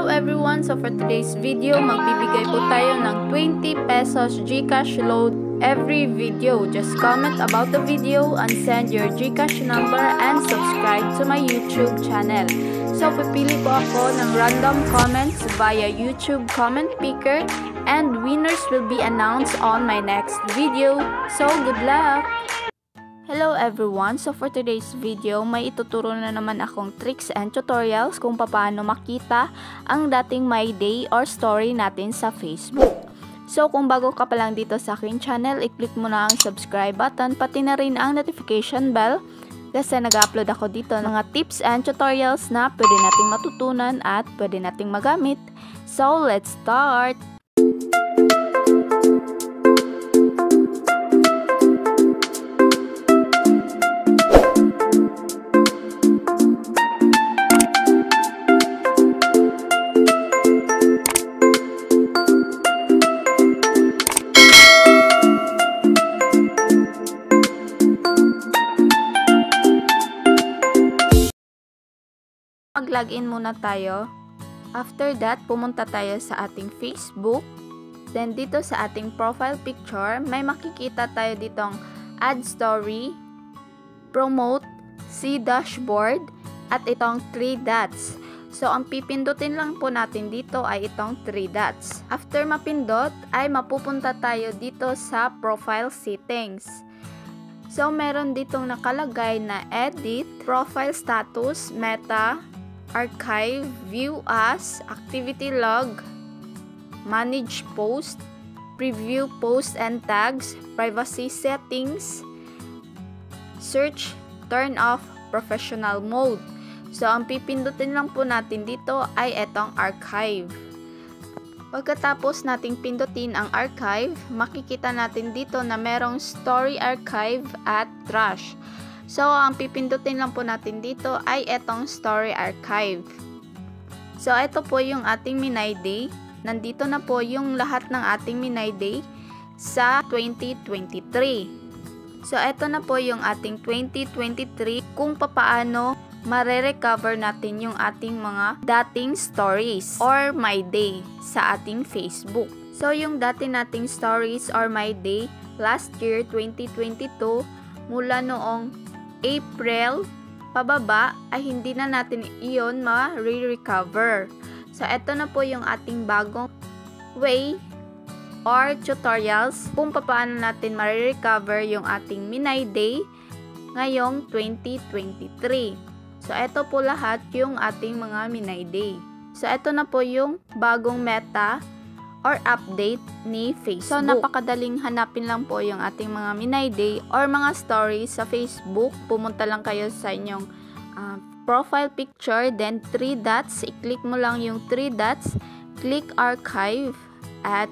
Hello everyone! So for today's video, magbibigay po tayo ng 20 pesos GCash load every video. Just comment about the video and send your GCash number and subscribe to my YouTube channel. So pipili po ako ng random comments via YouTube comment picker and winners will be announced on my next video. So good luck! Hello everyone! So for today's video, may ituturo na naman akong tricks and tutorials kung paano makita ang dating my day or story natin sa Facebook. So kung bago ka pa lang dito sa aking channel, i-click mo na ang subscribe button, pati na rin ang notification bell kasi nag-upload ako dito ng mga tips and tutorials na pwede nating matutunan at pwede nating magamit. So let's start! Mag-login muna tayo. After that, pumunta tayo sa ating Facebook. Then dito sa ating profile picture, may makikita tayo ditong add story, promote, see dashboard, at itong 3 dots. So ang pipindutin lang po natin dito ay itong 3 dots. After mapindot, ay mapupunta tayo dito sa profile settings. So meron ditong nakalagay na edit, profile status, meta, archive, view as, activity log, manage post, preview post and tags, privacy settings, search, turn off, professional mode. So ang pipindutin lang po natin dito ay etong archive. Pagkatapos nating pindutin ang archive, makikita natin dito na merong story archive at trash. So, ang pipindutin lang po natin dito ay etong story archive. So, ito po yung ating Minay Day. Nandito na po yung lahat ng ating Minay Day sa 2023. So, ito na po yung ating 2023 kung papaano mare-recover natin yung ating mga dating stories or my day sa ating Facebook. So, yung dati nating stories or my day last year 2022 mula noong April pababa ay hindi na natin iyon ma-recover. So, ito na po yung ating bagong way or tutorials kung paano natin ma-recover yung ating Minay Day ngayong 2023. So, ito po lahat yung ating mga Minay Day. So, ito na po yung bagong meta or update ni Facebook. So, napakadaling hanapin lang po yung ating mga Minay Day or mga stories sa Facebook. Pumunta lang kayo sa inyong profile picture, then 3 dots. I-click mo lang yung 3 dots, click archive at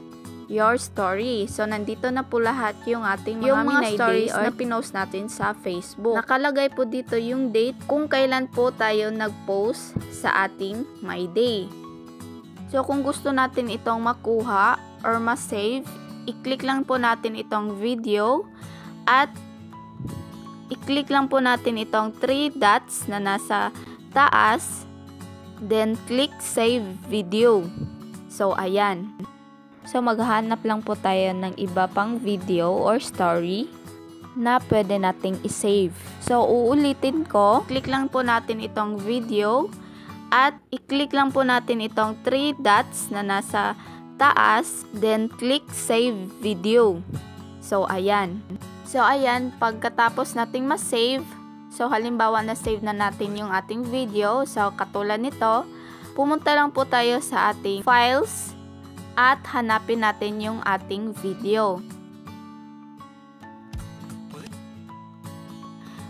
your story. So, nandito na po lahat yung ating mga Minay stories na pinost natin sa Facebook. Nakalagay po dito yung date kung kailan po tayo nag-post sa ating My Day. So, kung gusto natin itong makuha or ma-save, i-click lang po natin itong video at i-click lang po natin itong 3 dots na nasa taas, then click save video. So, ayan. So, maghahanap lang po tayo ng iba pang video or story na pwede nating i-save. So, uulitin ko, click lang po natin itong video at i-click lang po natin itong 3 dots na nasa taas, then click save video. So, ayan. So, ayan, pagkatapos nating ma-save, so halimbawa na-save na natin yung ating video, so katulad nito, pumunta lang po tayo sa ating files at hanapin natin yung ating video.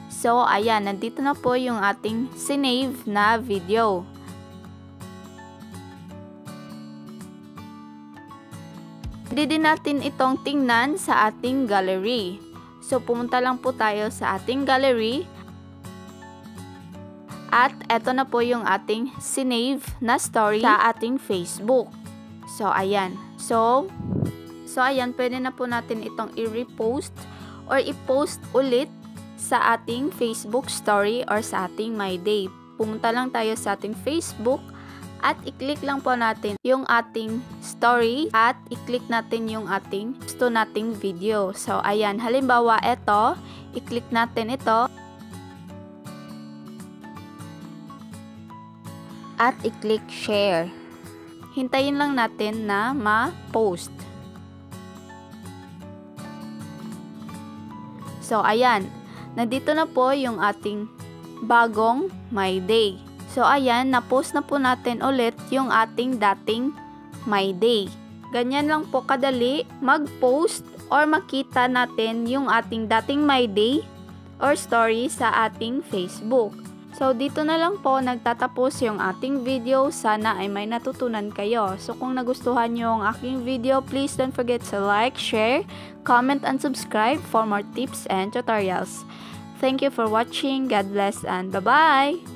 So, ayan, nandito na po yung ating sinave na video. Pwede din natin itong tingnan sa ating gallery. So, pumunta lang po tayo sa ating gallery. At eto na po yung ating sinave na story sa ating Facebook. So, ayan. So, ayan, pwede na po natin itong i-repost or i-post ulit sa ating Facebook story or sa ating My Day. Pumunta lang tayo sa ating Facebook At i-click lang po natin yung ating story at i-click natin yung ating gusto nating video. So, ayan. Halimbawa, ito. I-click natin ito. At i-click share. Hintayin lang natin na ma-post. So, ayan. Nandito na po yung ating bagong My Day. So, ayan, na-post na po natin ulit yung ating dating My Day. Ganyan lang po kadali mag-post or makita natin yung ating dating My Day or story sa ating Facebook. So, dito na lang po nagtatapos yung ating video. Sana ay may natutunan kayo. So, kung nagustuhan nyo ang aking video, please don't forget to like, share, comment, and subscribe for more tips and tutorials. Thank you for watching. God bless and bye-bye!